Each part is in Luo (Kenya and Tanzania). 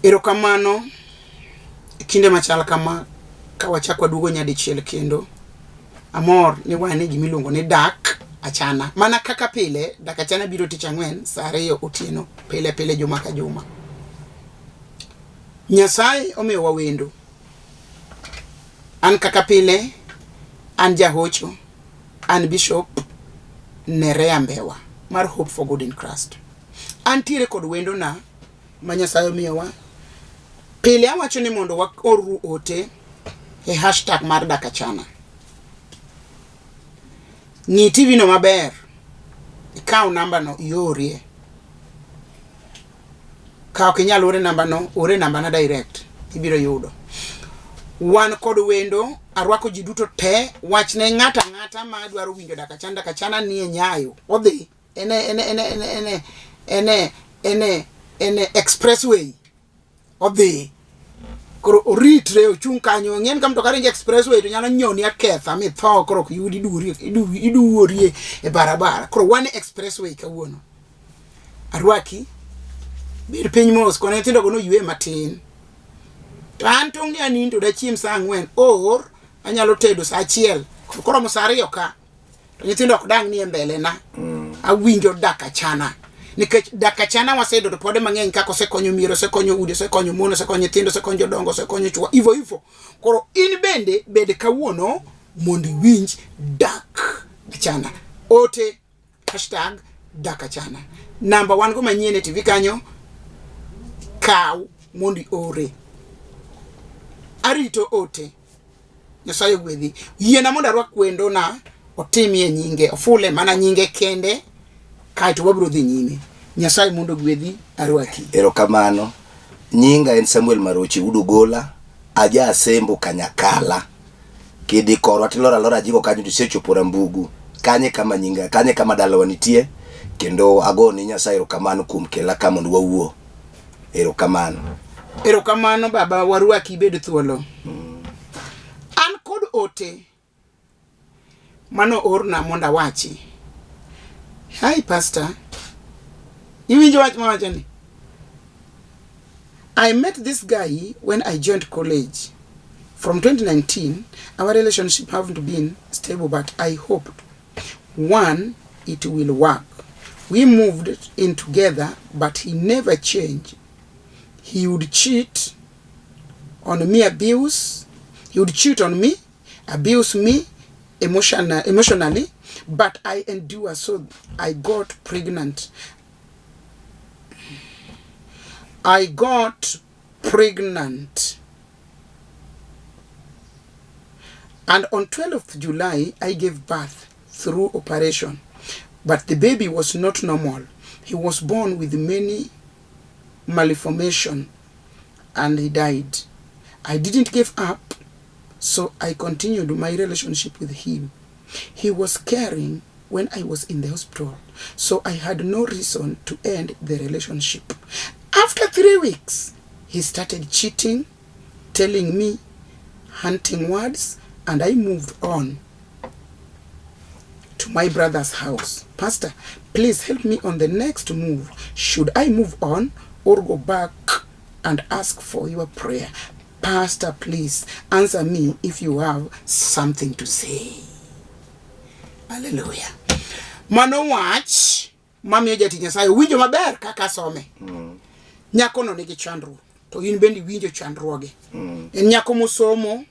Erokamano kinde machal kama ka wachakwa duogo nyadichiel kendo amor ni wane gimiluongo ni dak achana mana kaka pile dak achana biro tich ang'wen saa 2 otieno pile juma ka juma. Nyasaye omiyo wawendo. An kaka pile an jahocho an Bishop Nerea Mbewa mar Hope for Good in Christ. Antiere kod wendo na ma Nyasaye omiyowa. Pile awacho ni mondo waoru ote e hashtag mar dak achana. Ng'i TV no maber. Ikaw namba no iorie. Ka ok inyal ore namba no, ore namba na direct. Ibiro yudo. Wan kod wendo arwako ji duto te wachne ng'ata ma dwaro winjo dak achana ni e Nyayo. Odhi ene expressway. Odhi. Koro oritre ochung kanyo ng'en kam to karinge expressway to nyalo nyoni aketha mi tho koro yudi iduorie e barabara. Koro wan expressway kawuono. Arwaki bir piny mos kone tindo gono yue matin. To an tong' ni anindo da chiem saa 4 or anyalo tedo saa 1 koro mo saa 2 ka. To nyithindo ok dang ni e mbele na. Awinjo dak achana. Nikech dak achana wasedo to pode mang'eny kako sekonyo miero, sekonyo udi, sekonyo mono, sekonyo nyithindo, sekonyo dongo, sekonyo chwo. Ivo. Koro in bende kawuono mondo winj dak achana. Ote hashtag dak achana. Namba 1 go manyien e TV kanyo. Kaw mondo ore. Arito ote. Nyasaye gwedhi. Yiena mondo arwak wendo na otimie nyinge, ofule mana nyinge kende. Kaito wabro dhi nyime. Nyasaye mondo gwedhi arwaki. Erokamano. Nyinga en Samuel Marochi Udugola, aja asembo Kanyakala. Kidi korwa tilora jigo kanyo tisechopo Rambugu. Kanye kama nyinga, kanye kama dalawa nitie. Kendo agoni Nyasaye erokamano kuom kela ka mondo wawuo. Erokamano. Erokamano baba warwaki bedo thuolo. An kod ote mano orna monda wachi. Hi pastor. Iwinjo wach mawachoni. I met this guy when I joined college. From 2019, our relationship haven't been stable, but I hoped, one, it will work. We moved in together, but he never changed. He would cheat on me, abuse me emotionally, but I endure, so I got pregnant. And on 12th July, I gave birth through operation. But the baby was not normal. He was born with many malformations and he died. I didn't give up, so I continued my relationship with him. He was caring when I was in the hospital, so I had no reason to end the relationship. After 3 weeks, he started cheating, telling me hunting words, and I moved on to my brother's house. Pastor, please help me on the next move. Should I move on or go back and ask for your prayer? Pastor, please answer me if you have something to say. Hallelujah. Mano wach mamiyo jati Nyasaye winjo maber kaka some. Nyako no nigi chandruok to in bendi winjo chandruoge. En nyako mosomo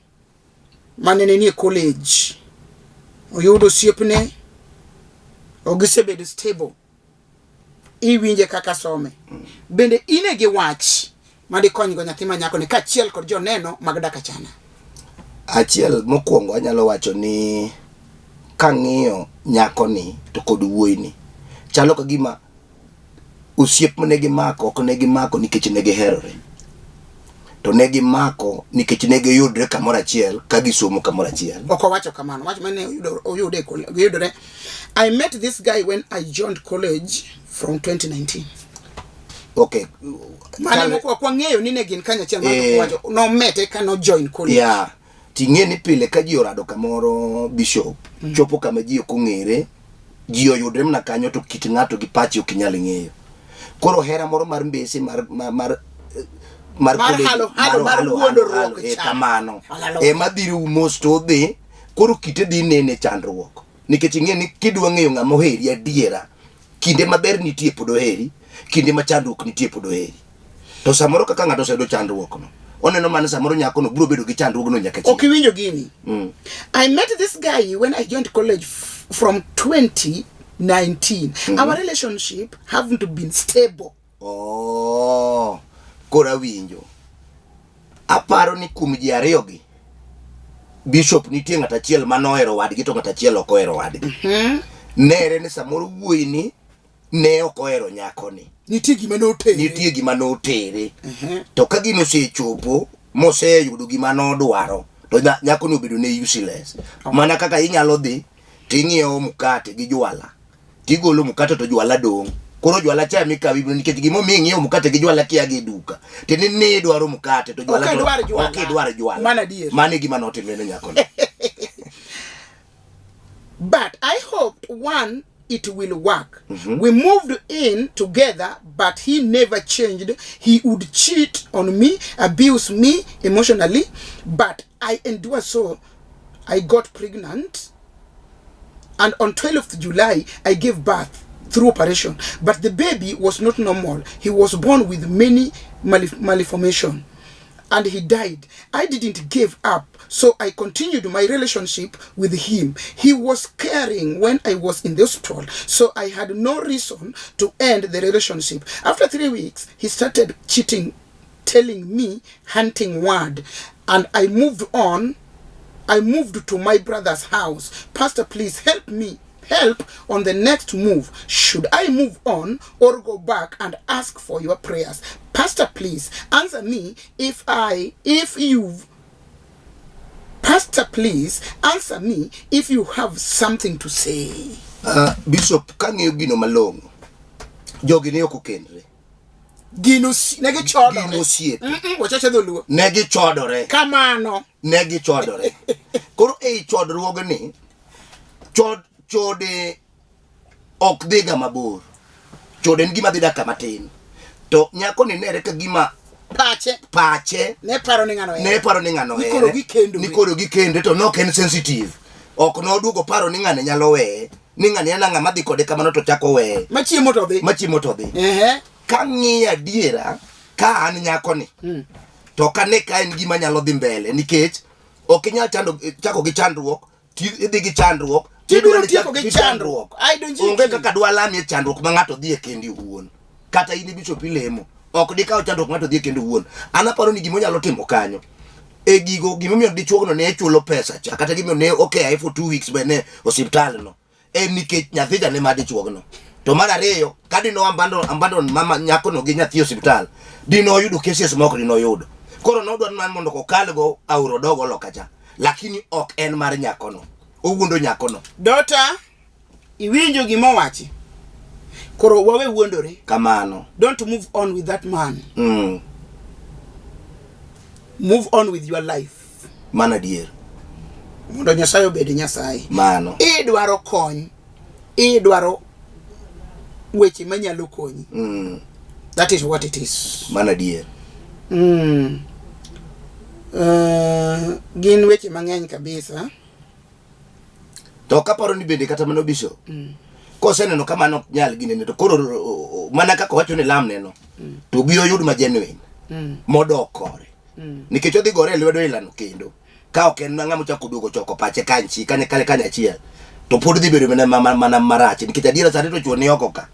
manene ni college. Oyudo siepne ogisebedo stable. Iwinje kaka some. Bende ine gi wach madi konygo nyathi ma nyako ne kachiel kod joneno mag dak achana. Achiel mokwongo anyalo wacho ni kang'iyo nyako ni to kod wuoyi ni chalo ka gima osiep negi mako ok negi mako nikech negi herore, to negi mako nikech negi yudre kamoro achiel ka gisomo kamoro achiel. Ok wacho kamano, wach mane oyudore. I met this guy when I joined college from 2019. Okay. Mane moko kwa ng'eyo ni ne gin kanya achiel mane wacho no mete ka no join college. Yeah. Ting'e ni pile ka ji orado kamoro Bishop chopo kama ji ok ong'ere, ji oyudre mna kanyo to kit ng'ato gi pachi ok nyal ng'eyo. Koro hera moro mar mbese mar mar wuondruok kamano ema dhiro mos to dhi koro kite dhi nene chandruok nikech ing'e ni kidwa ng'eyo ng'ama oheri adiera kinde maber nitie pod oheri kinde ma chandruok nitie pod oheri to samoro kaka ng'ato oseyudo chandruok no oneno mana samoro nyako no biro bedo gi chandruok no nyaka chieng'. Ok iwinjo gini. I met this guy when I joined college from 2019. Our relationship haven't been stable. Oh, kora winjo. Aparo ni kuom ji ariyo gi Bishop nitie ng'at achiel manohero wadgi to ng'at achiel ok ohero wadgi. Nere ni samoro wuoyi ni ne ok ohero nyako ni. Nitie gima notere. To ka gino osechopo moseyudo gima nodwaro to nyako ni obedo ne useless. Mana kaka inyalo dhi ting'iewo mkate gi jwala. Tigolo mkate to jwala dong'. Koro jwala cha mika bibno nikech gimo mi ng'iewo mkate gi jwala kia gi duka. Tini ne dwaro mkate to jwala okay, dwaro jwala. Mana gima notimne nyako. But I hoped one it will work. We moved in together, but he never changed. He would cheat on me, abuse me emotionally, but I endured, so I got pregnant. And on 12th July, I gave birth through operation. But the baby was not normal. He was born with many malformation. And he died. I didn't give up, so I continued my relationship with him. He was caring when I was in the hospital, so I had no reason to end the relationship. After 3 weeks, he started cheating, telling me hunting word, and I moved on. I moved to my brother's house. Pastor, please help me. Help on the next move. Should I move on or go back and ask for your prayers? Pastor, please answer me Pastor, please answer me if you have something to say. Bishop, kang'eyo gino malong'o. Jogi ne ok okendre. Gino negi chodore. Kamano. Negi chodore. Koro ei chodruogni chode ok dhiga mabor. Chode en gima dhi daka matin. To nyako ni nere ka gima pache ne paro ni ng'ano nikoro gikende to nok en sensitive. Ok noduogo paro ni ng'ane nyalo weye. Ni ng'ane yana ng'ama dhi kode kamano to chako weye. Machiemo to dhi. Ka ng'iyo adiera ka an nyako ni to kane ka en gima nyalo dhi mbele nikech ok inyal chako gi chandruok idhi gi chandruok tibiro tieko gi chandruok. Onge kaka dwala mi chandruok ma ng'ato dhi e kendi wuon. Kata in Bishop ilemo ok dikaw chandruok ng'ato dhi e kendi wuon. An aparo ni gimo nyalo timo kanyo e gigo gimomiyo dichuogno ne chulo pesa cha kata gimomiyo ne okay for 2 weeks bene osiptal no en nikech nyathi jane ma dichuogno. To mar ariyo ka dino ambando mama nyako no gi nyathi osiptal dino yudo cases ma ok dino yudo. Koro nodwa man mondo kokalgo auro dogo lokacha lakini ok en mar nyako no. Owuondo nyako no. Dota iwinjo gimo wachi. Koro wawe wuondore. Kamano. Don't move on with that man. Move on with your life. Mana dier. Mondo Nyasaye obed Nyasaye. Mano. Idwaro kony. Idwaro weche manyalo konyi. That is what it is. Mana dier. Gin weche mang'eny kabisa. To kaparo ni bende kata mano Bishop. Koseneno kamano nyal ginene to koro mana kaka wacho ni lam neno. To biro yud ma genuine. Modok kore. Nikech odhi gore lwedo ilano kendo. Ka ok en ng'ama chako duogo choko pache kanchi kanya achiel. To pod dhi bedo mana marach nikech adiera sare to chuoni oko ka.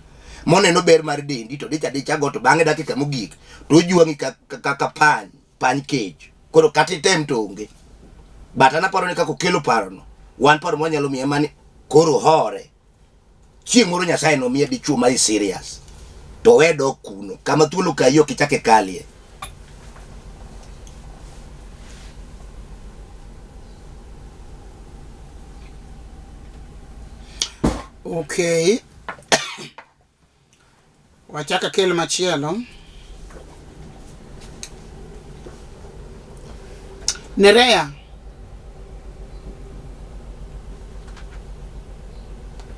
Moneno ber mar dendi to dicha go to bang'e dakika mogik to juangi kaka pany cage. Koro kati tem to onge. But anaparo ni kako kelo paro no. Wan paro mwanyalo miye mani koro hore. Chieng' moro Nyasaye no miye dichuo ma serious. To wedo kuno kama thuolo kayo kichake kalie. Okay. Wachaka kel machielo. Nerea.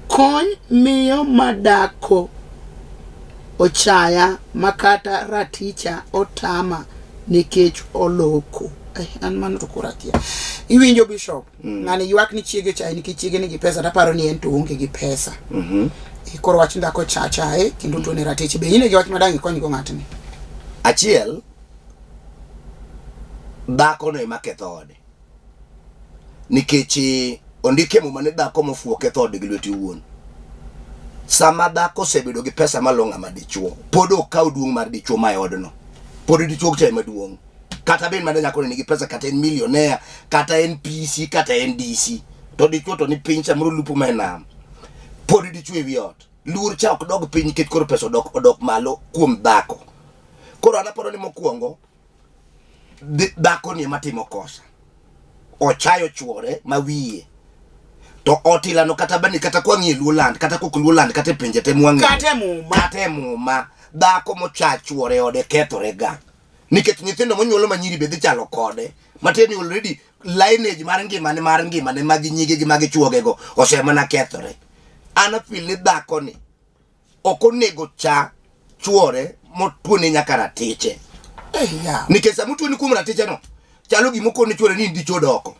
Kony miyo madako ochaya makata raticha otama nikech oloko an mano to kuratia iwinjo bishop ng'ani ywak ni chiege chai nikech chiege nigi pesa taparo ni en to onge gi pesa koro wach ndako chachae kendo to ne ratich be ine gi wach madangi kony go ng'atni achiel dhako no ema ketho ode nikech ondike mo mane dhako mofuo ketho ode gi lweti wuon sama dhako osebedo gi pesa malonga madichuo pod okaw duong mar dichuo ma odno pod dichuo te maduong kata ben mane nyako nigi pesa kata en millionaire kata en PC kata en DC to dichuo to ni pincha mro lupo menam pod dichuo e wiot lur cha ok dog piny ket koro pesa odok malo kuom dhako koro anaporo ni mokuongo dhako ni matimo kosa ochayo chuore mawiye to otilano kata bani kata kwa ngi Luoland kata ko Luoland kata pinje te mwangi kata muma dhako mochachuore ode kethore ga nikech nyithindo monyuolo manyiri be dhi chalo kode mateni already lineage mar ngimane magi nyige gi magi chuoge go osemana kethore ana pili dhako ni okonego cha chuore motuone nyaka ratiche nikech samutu ni kuom ratiche no chalo gimoko ni chuore ni dicho doko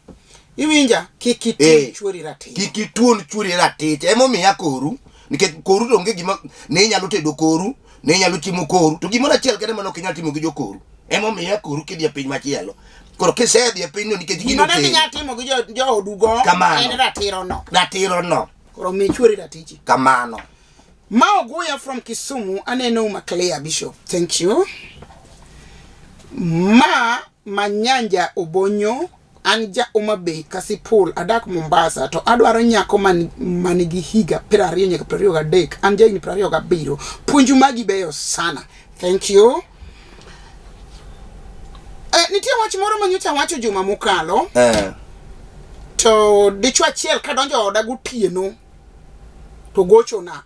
iwinja kiki chuori ratiche kiki tuon chuori ratiche emo miya koru nikech koru to onge gima ne nyalo tedo koru ne nyalo timo koru to gimoro achiel kende mano kinyalo timo gi jokoru emo miya koru kidhi piny machielo koro kisedhi e piny no nikech gino te kinyalo timo gi jo odugo en ratiro no koro mi chuori ratiche kamano Mao Goya from Kisumu aneno Maclear Bishop thank you Manyanja Obonyo anja Umabei Kasipul adak Mombasa to adwaro nyako manigi higa 20 nyaka 23 anja ni 27 punju magi beyo sana thank you nitie wach moro manyocha wacho juma mokalo to dichwa achiel kadonjo oda gotieno to gochona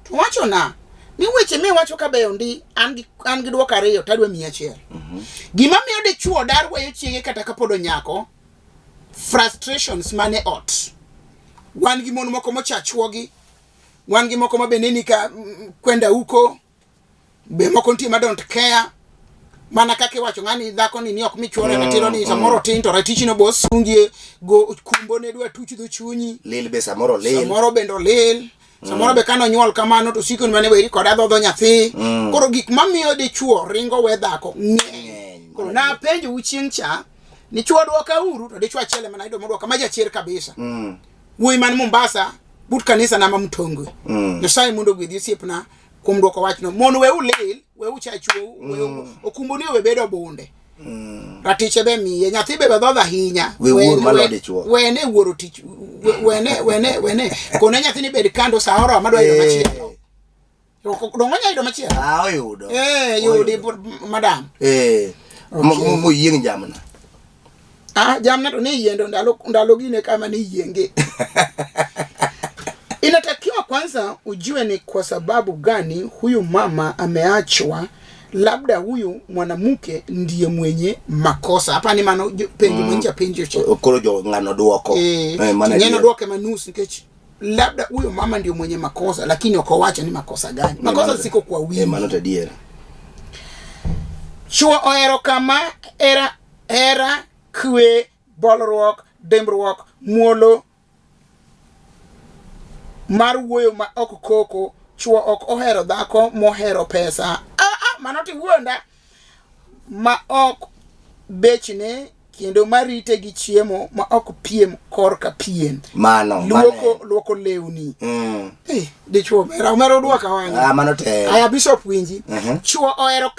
to wachona ni weche mi wacho ka beyo ndi an gi dwoko ariyo tadwe 100 gima miyo dichuo dar weyo chiege kata kapodo nyako frustrations mane ot wan gi mon moko mochachuogi wan gi moko mabeneni ka kwenda huko be moko ntie ma don't care mana kake wacho ngani dhako ni ok michuore ratiro ni samoro tin to ratichi no boss sungie go kumbo ne dwa tuchi do chunyi lil be samoro bendo lil samoro be kano nyuol kamano to sikon mane weri kod adhodho nyathi koro gik mamiyo dichuo ringo we dhako koro na penjo uchieng cha ni chuo dwoka uru to dichuo achiel mana ido modwoka ma jachier kabisa wuoi man Mombasa but kanisa na mamtongwe Nyasaye mundo gwedhi osiepna kuom dwoko wachno mon we ulil we uchachuo we okumboni we bedo bunde ratiche be miye nyathi be dhodho ahinya wene wuoro tich wene kone nyathi ni bed kando saoro amadwa ido machielo dongonya ido machielo oyudo yudi madam mo yieng jamna jamna to ne yendo ndalo gine kama ni yenge inatakiwa kwanza ujue ni kwa sababu gani huyu mama ameachwa labda huyu mwanamke ndiye mwenye makosa hapa ni mano pengi mwenja penjo cha koro jo ngano duoko ngano duoko manus nikechi labda huyu mama ndiye mwenye makosa lakini ukowacha ni makosa gani makosa siko kwa wingi mano tadiera chuo oero kama era kwe bolrock dembrock muolo mar wuoyo ma ok koko chuo ok ohero dhako mohero pesa manoti wuonda ma ok bechne kendo marite gi chiemo ma ok piem korka pien mano luoko lewni dichuo mero dwoka wanga mano te aya bishop winji chuo ohero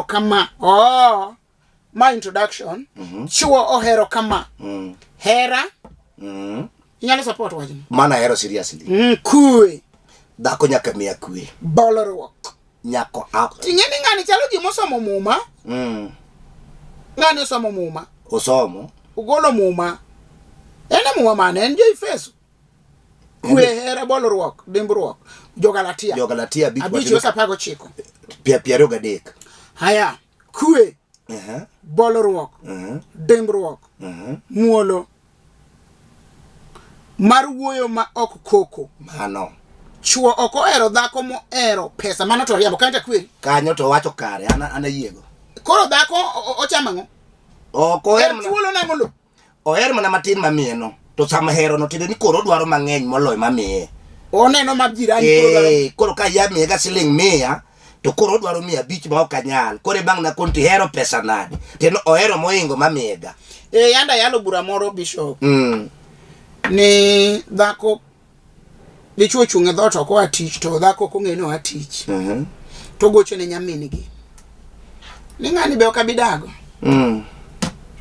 kama my introduction chuo ohero kama hera inyalo support wajini mana hero seriously kue dhako nyaka miya kue bolorwok nyako out tingeni ngani chalo gimosomo muma ngani osomo muma osomo ugolo muma ene muma mane en joi fesu kue hera bolorwok dimbruok jogalatia bicho sapago chiko piero gadek haya kue bolorwok dimbruok muolo mar wuoyo ma ok koko mano chuo oko ero dhako mo ero pesa mano to riambo kanta kweri kanyo to wacho kare ana yiego koro dhako ochamango oko er chulo na ngolo oher mana matin mamieno to sama hero no tinde ni koro dwaro mang'eny moloyo mamiye oneno mabjirani koro ka yamiye ga siling 100 to koro dwaro 500 ma ok anyal koro bang' na konti hero pesa nade teno ohero moingo mamiyega yanda yalo bura moro bishop ni dhako dichuo chunge dhot oko atich to dhako kong'eno atich to gocho ne nyamingi ni ng'ani be okabidago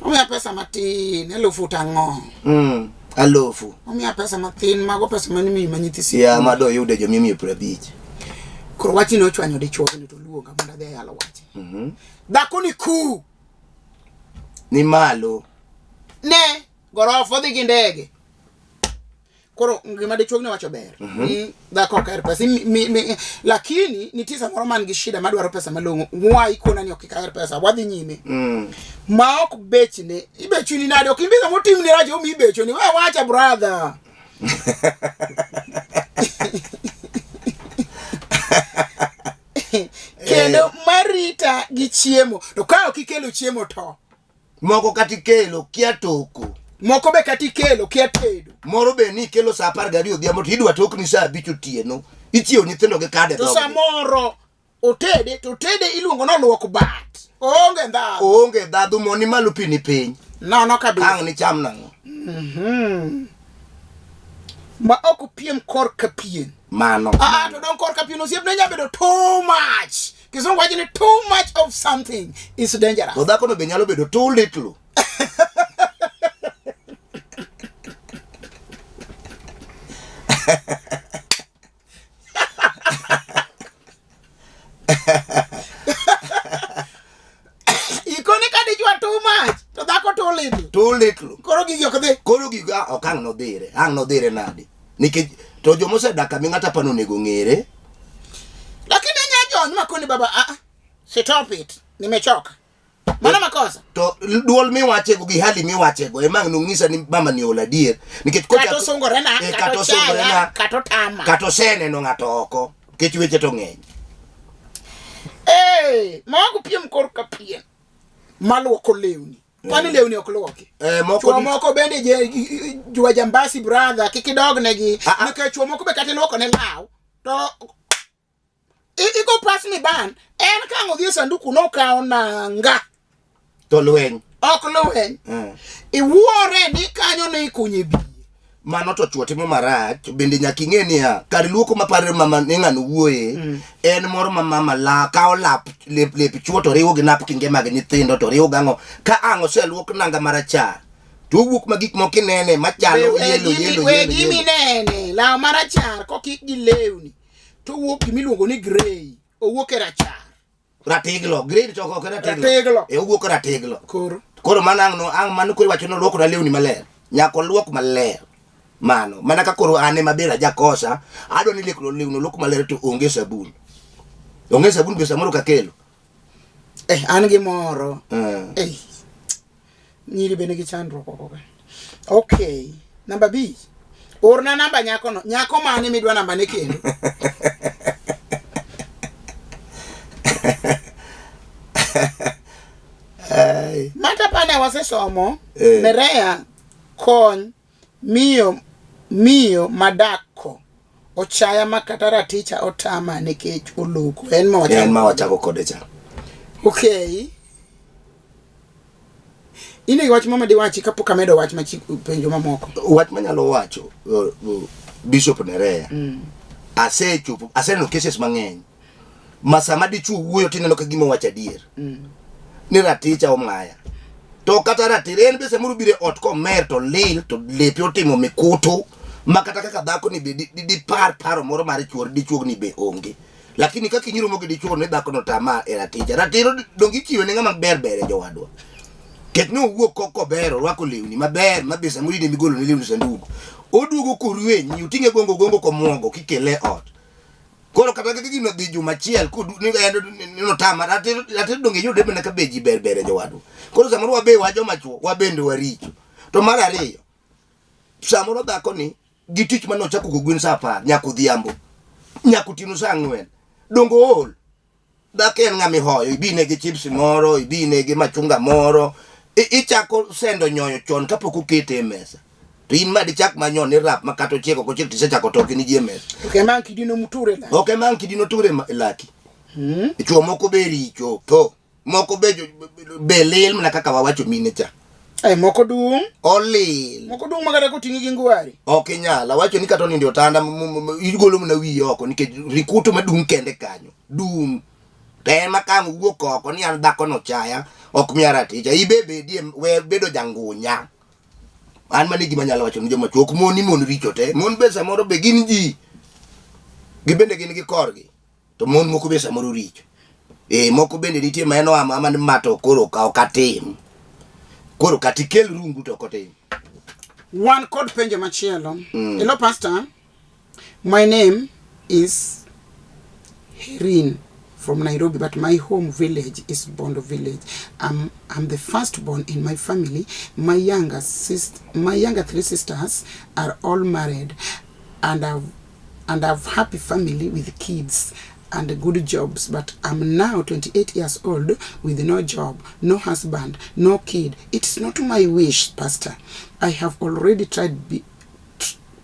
omiya pesa matin 10,000 alofu omiya pesa matin mago pesa mani mi manyithi si ya mado yude jo mimi 50 koro wachni ochwanyo dichuo ni to luonga mondo adhi yalo wache dhako ni ku ni malo ne gorofo dhi gi ndege koro ngima dichuo ni wacho ber ni dhako kaer pesa lakini nitie samoro man gi shida madwaro pesa malong'o why kona ni ok kaer pesa wadhi nyime ma ok bechne ibechuni nade ok imbiga motimni raje omi ibechoni we wacha brother kendo marita gi chiemo to ka ok ikelo chiemo to moko kati kelo kia toko moko be kati kelo kia tedo moro be ni kelo sa 12 odhiambo to idwa tokni sa 5 otieno ichiwo nyithindo gi kade to samoro otede to tede iluongo no luok bat onge ndadhu moni malo pini piny no kabisa ang' ni cham nang'o ma ok piem kor kapien mano to don kor kapien osiep ne nyabedo too much kisungu wacho ni too much of something is dangerous to dhako no be nyalo bedo too little ikoni kadi jwa too much to dhako too little koro gigi ok dhi koro giga ok ang' nodhire nade nikech to jomosedak ami ng'ata pano nego ng'ere lakini nyajon makoni baba stop it nimechoka mana makosa to duol miwachego gi hali miwachego emang' nong'isa ni mama ni ola dier nikech kato songorena kato tama kato seneno ng'ato oko nikech weche to ng'eny mago piem kor kapien maluoko lewni kwani lewni ok luoki chuo moko bende jwa jambasi brother kikidognegi nikech chuo moko be kata luoko ne law to iko pass me ban en kang' odhi e sanduku nokawo nanga to lweny ok lweny iwuore ni kanyo ne ikunye biye mano to chuo timo marach bende nyaka ing'e niya kar luoko maparo mama ni ng'ano wuoye en moro ma mama kawo lep chuo to riwo gi napkinge mag nyithindo to riwo gang'o ka ang' oseluok nanga marachar to owuok ma gik moko inene machalo gimi nene law marachar kokik gi lewni to owuok gimiluongo ni grey owuok e rachar ratiglo grey to ok ratiglo owuok ratiglo koro mana ang' mano koro wacho no luoko na lewni maler nyaka luok maler mano mana ka koro ane mabera jakosa adwa ni lewno luok maler to onge sabun be samoro ka kelo an gi moro nyiri bende gi chandruok okay namba B orna namba nyako mane midwa namba ne kendo mata pane wasesomo Nerea kony miyo madako ochaya makata raticha otama nikech oloko en ma wachako kode cha okay ine wach mama di wachi kapok amedo wach penjo mamoko wach manyalo wacho Bishop Nerea aseno cases mang'eny masama dichuo wuoyo tineno ka gima wacha dier ni raticha omaya to kata ratire en be samoro bire ot komer to lil to lepi otimo mikuto makata kaka dhako ni be di paro moro mar chuor dichuo ni be onge lakini kaka nyiro mogi dichuo ne dhako no tama e raticha ratiro dongi chiwe ne ng'ama ber jowadwa ket no wuok koko bero rwako lewni maber mabe samoro ni migolo ne lewni sanduku oduogo kurwenyi utinge gongo ko muongo kikele ot koro kata kaka gino dhi juma chiel no tama ratiro donge yude bende ka beji ber jowadwa koro samoro wabe wajo machuo wabende waricho to mar ariyo samoro dhako ni gi tich mano chako go gwen sa 10 nyaka odhiambo nyakutinu sa ngwen dongo ol daken ngami hoyo ibine gi chips moro ibine gi machunga moro ichako sendo nyoyo chon kapok ukete mesa to in madi chak manyon ni rap makato cheko ko chek tisechako toke ni je mesa okay man kidino muture la okay man kidino ture laki ichuo moko be richo to moko be lel mana kaka wawacho mine cha ay moko dung olil moko dung magara ko tingi gi ngwari okay nyala wacho ni kato ni ndio tanda igolo mna wi oko nikech rikuto madung kende kanyo dum te makam wuok oko ni an dhako no chaya ok miara tija ibebe die we bedo jangunya an mani gima nyalo wacho ni joma chuok mon richo te mon be samoro be gin ji gibende gin gi korgi to mon moko be samoro richo moko bende nitie maeno ama ni mato koro ka okatim koro katikel rungu to kotim one code penjo machielo hello pastor my name is Herin from Nairobi, but my home village is Bondo village. I'm the firstborn in my family. My younger 3 sisters are all married, and I've happy family with kids and good jobs. But I'm now 28 years old with no job, no husband, no kid. It's not my wish, Pastor. I have already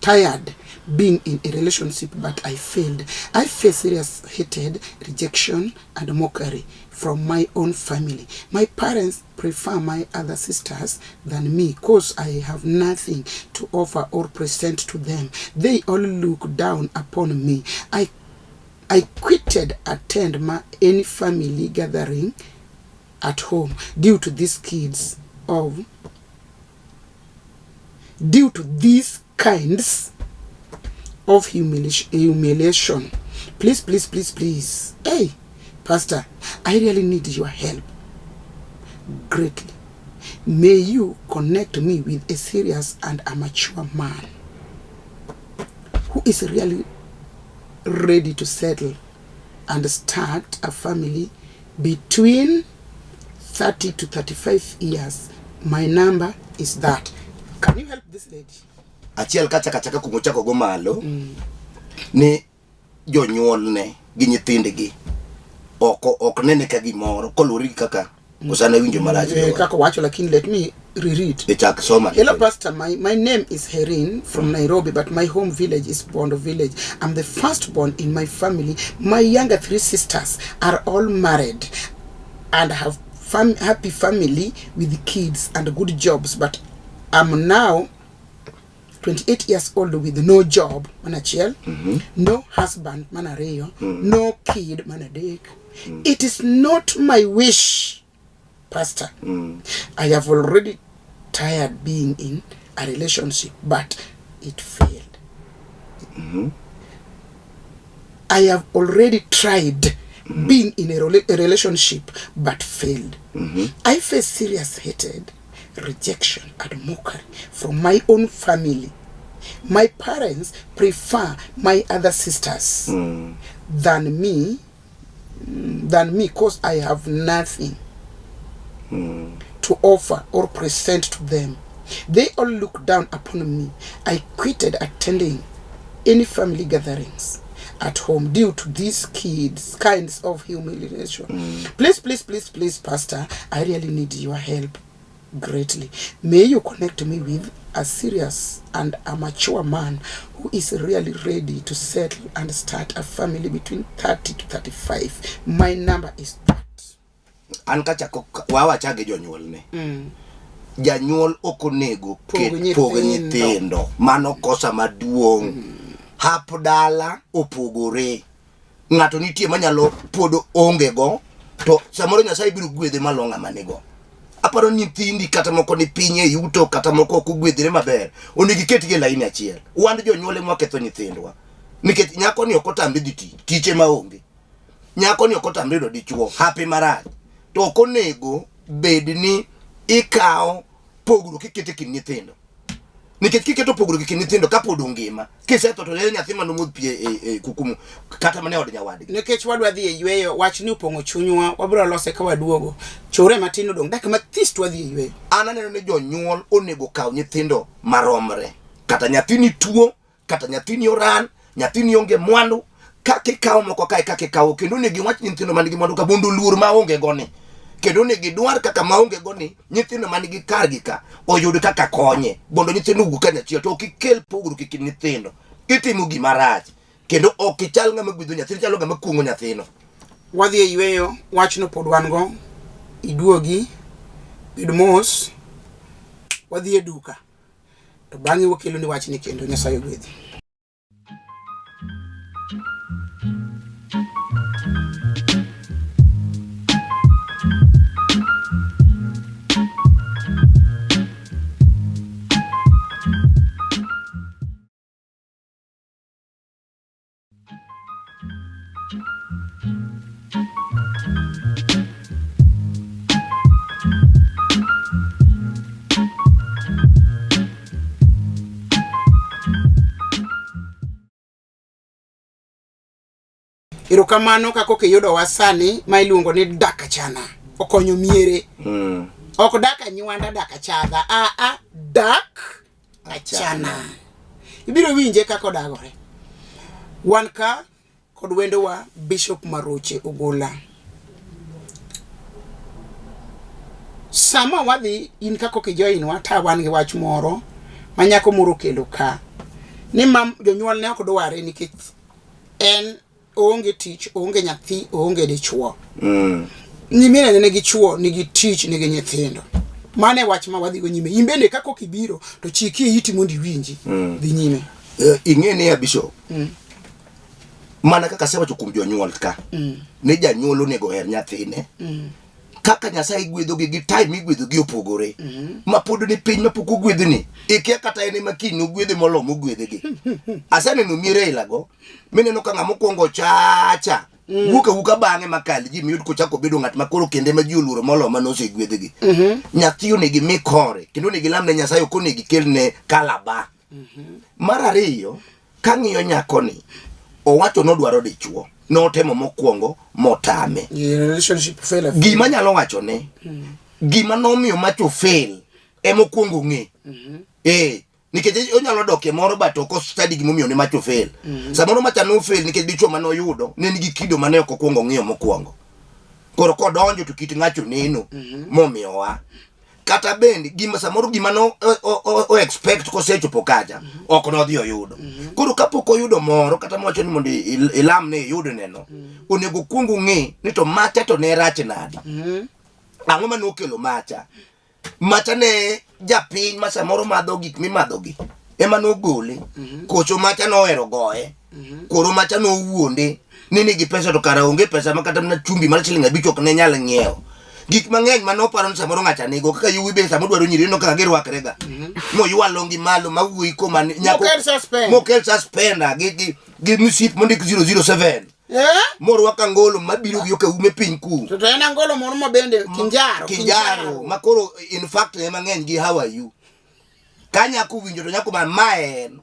tired being in a relationship, but I failed. I face serious hatred, rejection, and mockery from my own family. My parents prefer my other sisters than me because I have nothing to offer or present to them. They all look down upon me. I quitted attend any family gathering at home due to these kinds of humiliation. Please. Hey, Pastor, I really need your help greatly. May you connect me with a serious and a mature man who is really ready to settle and start a family between 30 to 35 years. My number is that. Can you help this lady? Achiel kachaka kumochako go malo ni jonyuol ne gi nyithindgi ok nene ka gimoro koluri kaka usana winjo marach kaka wacho lakini let me reread. Hello Pastor, my name is Herin from Nairobi, but my home village is Bondo village. I'm the firstborn in my family. My younger 3 sisters are all married and have happy family with kids and good jobs, but I'm now 28 years old with no job, manachiel, no husband, manareyo, no kid, manadek. It is not my wish, Pastor. I have already tired being in a relationship, but it failed. I have already tried being in a relationship, but failed. I face serious hatred, rejection, and mockery from my own family. My parents prefer my other sisters than me because I have nothing to offer or present to them. They all look down upon me. I quitted attending any family gatherings at home due to these kinds of humiliation. Please, Pastor, I really need your help greatly. May you connect me with a serious and a mature man who is really ready to settle and start a family between 30 to 35. My number is that. Ankachako wawachage jonyuol ne. Janyuol okonego pogo nyithindo mano kosa maduong. Hapo dala opogore. Ngato nitie manyalo podo onge go to samoro Nyasaye biro gwedhe malonga manego. Aparo nyithindi kata moko ni pinye yuto kata moko kugwedhre maber onegi ketgi laini achiel. Wand jonyuol ema ketho nyithindwa. Nikech nyako ni okotambe diti tiche maonge. Nyako ni okotambe do dichuo happy marriage. To okonego bedni ikao pogro kikete kin nyithindo. Nikech kiketo pogro kin nyithindo kapod ongima kisetho to nyathi mano modpie kukumu kata mane od nyawadgi. Nikech wadwa dhi e yweyo wach ni upongo chunywa wabiro lose ka waduogo chore matino dong dak mathis twa dhi e yweyo. Ananeno ne jonyuol onego kaw nyithindo maromre. Kata nyathini tuo, kata nyathini oran, nyathini onge mwandu, kake kawo moko kae kake kawo kendo ne giwach nyithindo manigi mwandu ka bundu luor maonge goni kendo ne gidwar kaka maonge goni nyithindo manigi kargi ka oyud kaka konye bondo nyithindo ugu kanyachiel to kikel pogru kik nyithindo itimo gima rach kendo ok ichal ng'ama gwidho nyathino chalo ng'ama kungo nyathino. Wadhi e yweyo wachno pod wan go iduogi bed mos wadhi e duka to bang'e wakelo ni wachni kendo. Nyasaye gwedhi. Erokamano kako kiyudo wasani ma iluongo ni dak achana okonyo miere. Ok dak anywanda dak achadha dak achana. Ibiro winje kako dagore. Wan ka kod wendowa Bishop Maroche Ogola. Sama wadhi in kako kijoinwa ta wan gi wach moro manyako moro kelo ka ni jonyuol ne ok dware nikech en onge tich, onge nyathi, onge dichuo. Nyimine ne gi chuo, nigi tich, nigi nyithindo. Mane wach ma wadhi go nyime. Imbende kako kibiro to chiki iti mondi winji. Dhi nyime. Ing'eni ya Bishop. Mana kaka sewacho kuom jonyuol ka. Ne janyuol onego her nyathine. Kaka Nyasaye gwedho gi time igwedho gi opogore. Ma pod ni piny mapok ogwedho ni. Ikia kata ene makini ogwedhe molomo ogwedhe gi. Aseneno miere ilago. Mineno ka ng'ama mokwongo chacha wuka bang'e makali ji miyud kochako bedo ng'at makoro kende ma ji oluoro molo manose gwedhe gi. Nyathi onegi mikore kendo onegi lamne Nyasaye ok onegi kelne kalaba. Mar ariyo ka ng'iyo nyakoni owacho nodwaro dichuo notemo mokwongo motame. Relationship fail. Gima nyalo wacho ne gima nomiyo macho fail emokwongo ng'e. Nikech onyalo doke moro but ok study gimomiyo ne macho fail. Samoro macha no fail nikech dichuo mane oyudo ne nigi kido mane ok okwongo ng'iyo mokwongo. Koro kodonjo to kit ng'acho neno momiyowa. Kata bende gima samoro gima no o expect kosechopo kaja ok nodhi oyudo. Koro kapok oyudo moro kata mwacho ni mondo ilam ne yudo neno onego kwongo ng'e ni to macha to ne rach nadi. Ang'o mane okelo macha? Macha ne japiny ma samoro madho gik mimadho gi ema nogole. Kocho macha nohero goye. Koro macha nowuonde ni nigi pesa to kara onge pesa makata na chumbi mar shilingi 5 ok ne nyal ng'iewo. Gik mang'eny manoparo ni samoro ng'acha nego kaka yuwi be samoro dwaro nyiri no kaka girwakrega. Moywa longi malo mawuoyi ko man nyako mokel suspender gi musip mondik 007. Morwaka ngolo mabiro gi ka ume piny ku. To en angolo moro mabende kinjaro makoro in fact ema ng'eny gi how are you. Kanya ku winjo to nyako man maen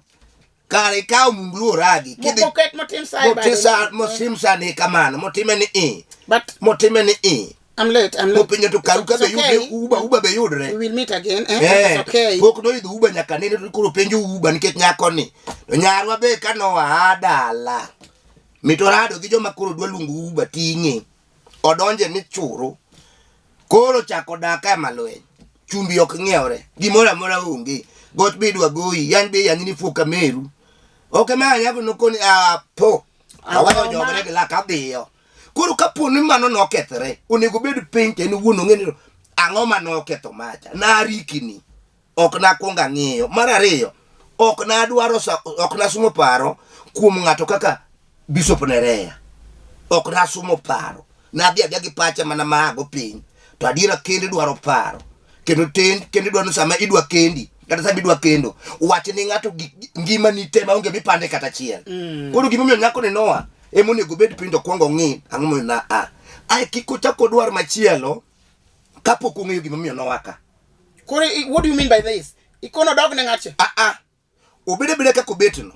kare kaw munglu oragi kidhi pocket motim sai ba motim sane kamano motime ni but motime ni I'm late. Mopinyo to karu ka be yude uba be yudre. We will meet again. It's okay. Pok no idu uba nyaka nene to koro penjo uba nikech nyako ni. To nyarwa be kano adala. Mitorado gi joma koro dwa lungu uba ting'e. Odonje ni churu. Koro chako daka malwe. Chumbi ok ng'ieore. Gimora mora onge. Got be dwa goyi. Yan be yan ni fuka meru. Okay ma nyako no koni po. Awayo jogre gi la kabio. Koro kapo ni mano nokethre onego bed piny ten wuono ng'eni ang'o mano oketho macha na rikini ok na kuonga ng'iyo. Mar ariyo ok na dwaro ok na sumo paro kuom ng'ato kaka Bishop Nerea. Ok na sumo paro na bia gi pacha mana mago piny to adiera kende dwaro paro kendo kende dwaro sama idwa kendi kata sama idwa kendo wach ni ng'ato ngima ni tema onge mipande kata chiel. Koro gimomiyo nyako ni Noah emonego bed pindo kwongo ng'i ang'o na ai kiko chako dwar machielo kapok ong'eyo gimomiyo nowaka. Koro what do you mean by this? Ikono dog ne ng'ache? Obede kako betno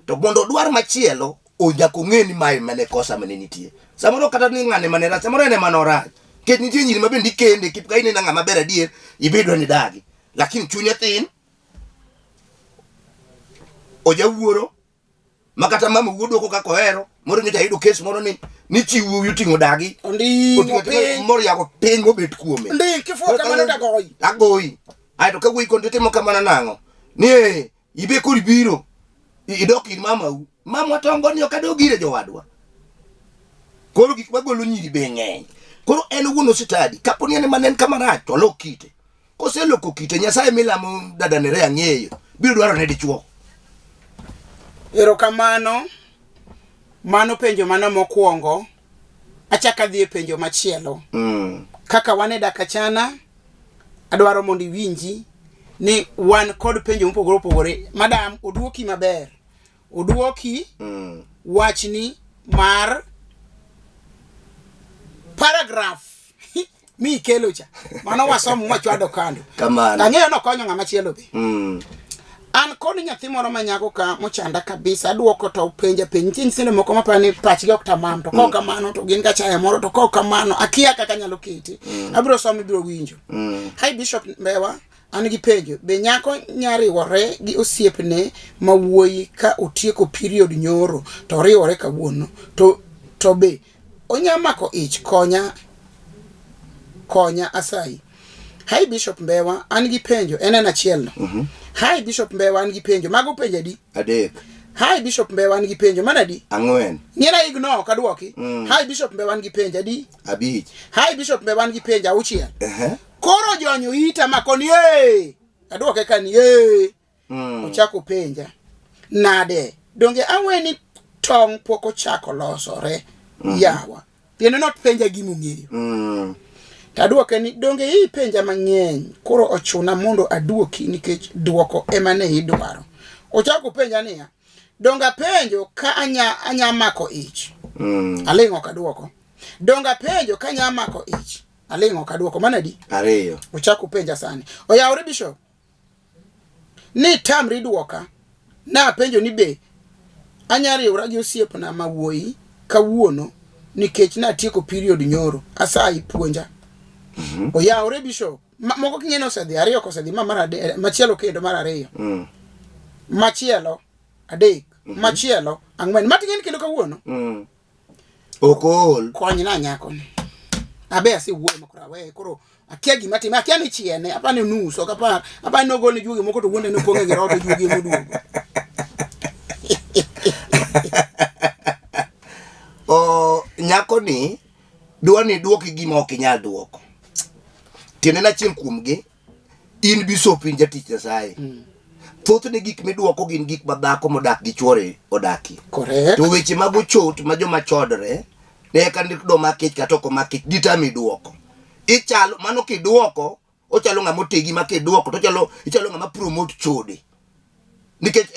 to mondo dwar machielo ojako ng'eni mai mane kosa mane nitie. Samoro kata ni ng'ane mane ra samoro ene manora ket nitie nyiri mabendi kende kip kaine na ng'ama ber adier ibedo ni dagi lakini chunya thin ojawuoro makata mama wuodo ko kako hero moro nyocha yudo case moro ni chiwo yutingo dagi Ndi ngopin. moro yako piny obet kuome Ndi kifuo kamano dagoyi. agoyi ai to kawuoyi kon timo kamano nang'o ni ibe kori biro idok ir mamwa tongo ni okadog ire jowadwa koro gik magolo nyiri be ng'eny koro en wuon ositadi kaponi en manen kamarach to olok kite koseloko kite Nyasaye milamo dadanere ang'eyo biro dwaro ne dichuo. Erokamano. Mano penjo mano mokwongo. Achaka dhi e penjo machielo. Kaka wan e Dakachana, adwaro mondo iwinji ni wan kod penjo mopogore opogore. Madam, oduoki maber. Oduoki wachni mar paragraph mi kelo cha. Mano wasomo wachwado kando. Kamano. Ang'eyo no konyo ng'ama chielo be. An kod nyathi moro manyako ka mochanda kabisa aduoko to penja nitie sinde moko mapani pachgi ok tamam to kok kamano to gin ka chaya moro to kok kamano akia kaka nyalo kiti abiro somo biro winjo. Hi Bishop Mbewa, an gi penjo, be nyako nyariwore gi osiepne mawuoyi ka otieko period nyoro to riwore kawuono to be onyamako ich konya asai. Hi Bishop Mbewa, an gi penjo en achiel no. Hi Bishop Mbewa, an gi penjo mago penja di adek. Hi Bishop Mbewa, an gi penjo manadi ang'wen. Nyera igno kadwoki. Hi Bishop Mbewa, an gi penja di abich. Hi Bishop Mbewa, an gi penja auchiel. Koro jonyo ita makoni adwoke kani ochako penja nade donge aweni tong poko chako losore yawa tiene not penja gimung'eyo. Tadwoke ni donge hii penja mang'eny koro ochuna mondo adwoki nikech dwoko ema ne idwaro. Ochako penja niya, donga penjo ka anya mako ich. Aling'o kadwoko. Donga penjo ka anya mako ich. Aling'o kadwoko manadi? Ariyo. Ochako penja sani. Oyawre Bishop. Ni tamri dwoka na penjo ni be anyariwra gi osiepna mawuoyi kawuono nikech na tieko period nyoro. Asayi puonja. Oyawre Bishop. Moko king'eno osedhi ariyo kosedhi machielo kendo mar ariyo. Machielo adek. Machielo ang'wen. Mating'en kendo kawuono. Okol. Konyna nyako ni. Abe asiwuoyo makora we koro akia gima time akia ni chiene apani nuso kapar apani nogol ni juogi moko to wuonde no ponge giroto juogi moduogo. Nyako ni dwani duoki gima ok inyal duoko. Tiene na chiel kuomgi in Bishop in jatich Nyasaye. Thothne gik miduoko gin gik madhako modak gi chuore odaki. Correct. To weche mag ochot ma joma chodore ne kan do makech katoko makech ditami duoko. Ichalo mano kiduoko ochalo ng'ama otegi ma kiduoko to ichalo ng'ama promote chode. Nikech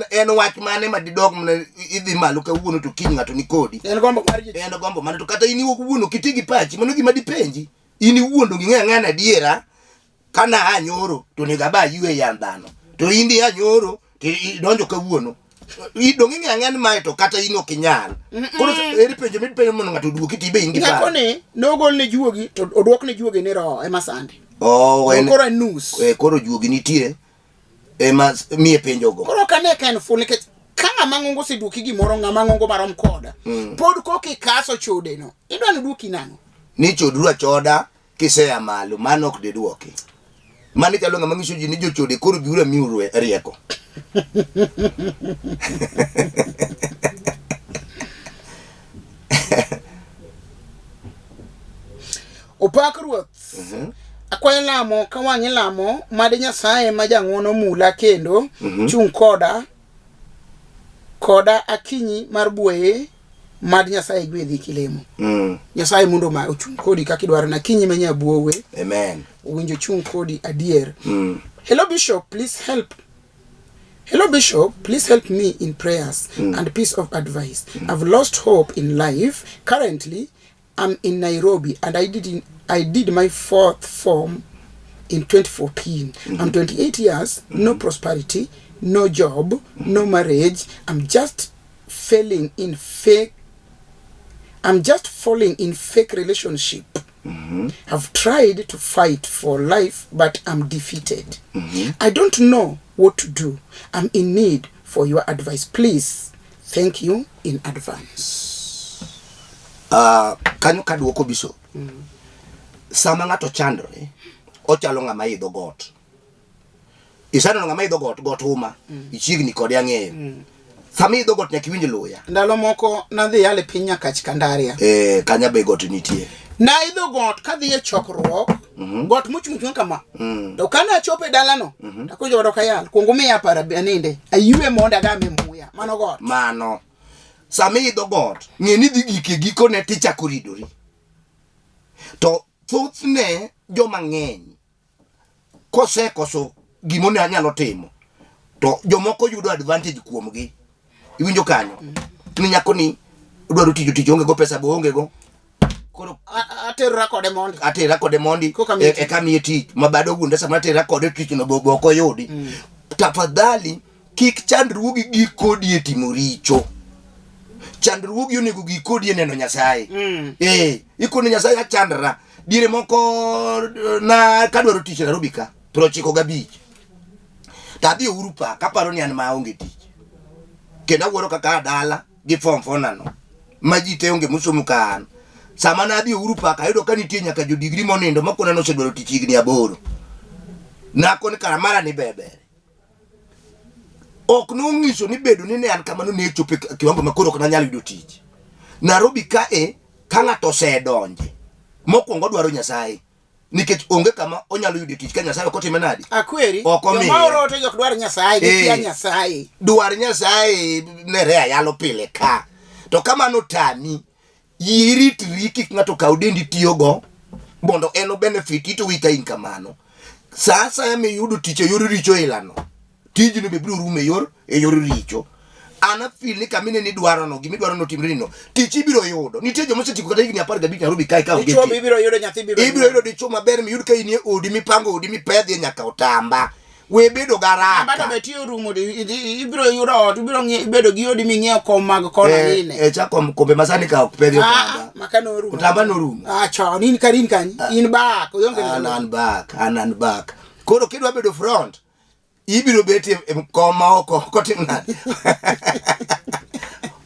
en wach mane ma didog mane idhi malo ka wuono to kiny ng'ato ni kodi. En gombo mar ji. En gombo mane to kata ini wuono kitigi pachi mano gima dipenji. Ini wuondo ng'e ng'ana diera kana anyoro to nega ba yue yan dhano. To indi anyoro to donjo ka wuono. Idongi ng'ang'an mai to kata ino kinyal. Koro eri penjo mondo ng'ato duoki tibe ingi ba. Nyako ni nogol ne juogi to odwok ne juogi ni roho ema sande. Koro nus. Koro juogi nitie ema miye penjo go. Koro kane kan full nikech kanga mang'ongo seduoki gimoro ng'ama ng'ongo marom koda. Pod koki kaso chode no. Idwa ni duoki nang'o? Ni chodru achoda kisea malo mano ok de duoki. Mani chalo ng'ama ng'iso ji ni jochode koro biura miuru rieko. Opak ruoth. Akwayo lamo ka wang'i lamo mad Nyasaye ma jang'wono mula kendo chung koda akinyi mar buoye mad Nyasaye gwedhi kilemo. Nyasaye mondo ma ochung kodi kaka idwaro na kinyi manya buowe. Amen. Winjo chung kodi adier. Hello Bishop, please help. Hello Bishop, please help me in prayers and piece of advice. I've lost hope in life. Currently, I'm in Nairobi and I did my fourth form in 2014. I'm 28 years, no prosperity, no job, no marriage. I'm just falling in fake relationship. I've tried to fight for life, but I'm defeated. I don't know what to do. I'm in need for your advice. Please, Thank you in advance. Kanyo kaduoko Bishop. Sama ng'ato chandore, ochalo ng'ama idho got. Isano ng'ama idho got uma, ichigni kode ang'eyo. Sama idho got nyaka iwinj luya. Ndalo moko nadhi yale piny nyaka Chikandaria. Kanya be got nitie. Na idho got kadhi e chokruok, got muchung' kama. To kana achope dalano, takojo wado kayal, kuongo miya para aninde, ayue monda game muya, mano got. Mano. Sama idho got, ng'eni dhi giko ne tichako ridori. To thothne joma ng'eny koso gimone anyalo timo, to jomoko yudo advantage kuomgi. Iwinjo kanyo? Ni nyako ni udwaro tich onge go, pesa bo onge go. Koro atera kode mondi e kamiye tich mabado gunde sama atera kode tich no boko yudi. Tafadhali kik chandruogi gikodi e timo richo. Chandruogi onego gikodi e neno Nyasaye. Ikone Nyasaye achandra. Dire moko na kadwaro tich Nairobi ka 95. Tadhi Urupa kaparo ni an maonge tich. Kena wuoro kaka dala gi form fonano. Majite onge musomo kan. Sama nadhi Urupa kayudo ka nitie nyaka jo degree monindo makona no sedwaro tich higni 8. Nakoni karamara ni bebe. Ok nong'iso ni bedo ni ne an kamano ne chope kiwango makoro ok nanyal yudo tich. Nairobi ka ka ng'ato osedonje mokwongo dwaro Nyasaye nikech onge kama onyalo yudo tich ka Nyasaye ok otime nadi. Akweri jomoro to jok dwaro Nyasaye gi Nyasaye. Dwar Nyasaye ne rea yalo pile ka. To kamano tami yiritri kik ng'ato kaw dendi tiyogo mondo eno benefit ito wika in kamano. Sasa yame yudo tich e yor richo ilano. Tijino be biro rume e yor richo. Ana feel ni kamine ni dwarono gimidwaro no timre no tich ibiro yudo. Nitie jomo setiko kata higni 15 Nairobi kai ka onge. Dichuo ibiro yudo, nyathi ibiro yudo dichuo maber mi yud ka inie odi mipango odi mipedhi nyaka otamba. We bedo garaka. Bata betio rumo ibiro yudo ot, ibiro bedo gi odi ming'iew kom mag kona ine. Chako kombe masani ka ok pedhi otamba. Makano rumo. Otamba no rumo. Chon in karin kanyi. In back oyonge an back. Koro kidwa bedo front ibiro beti koma oko timnadi.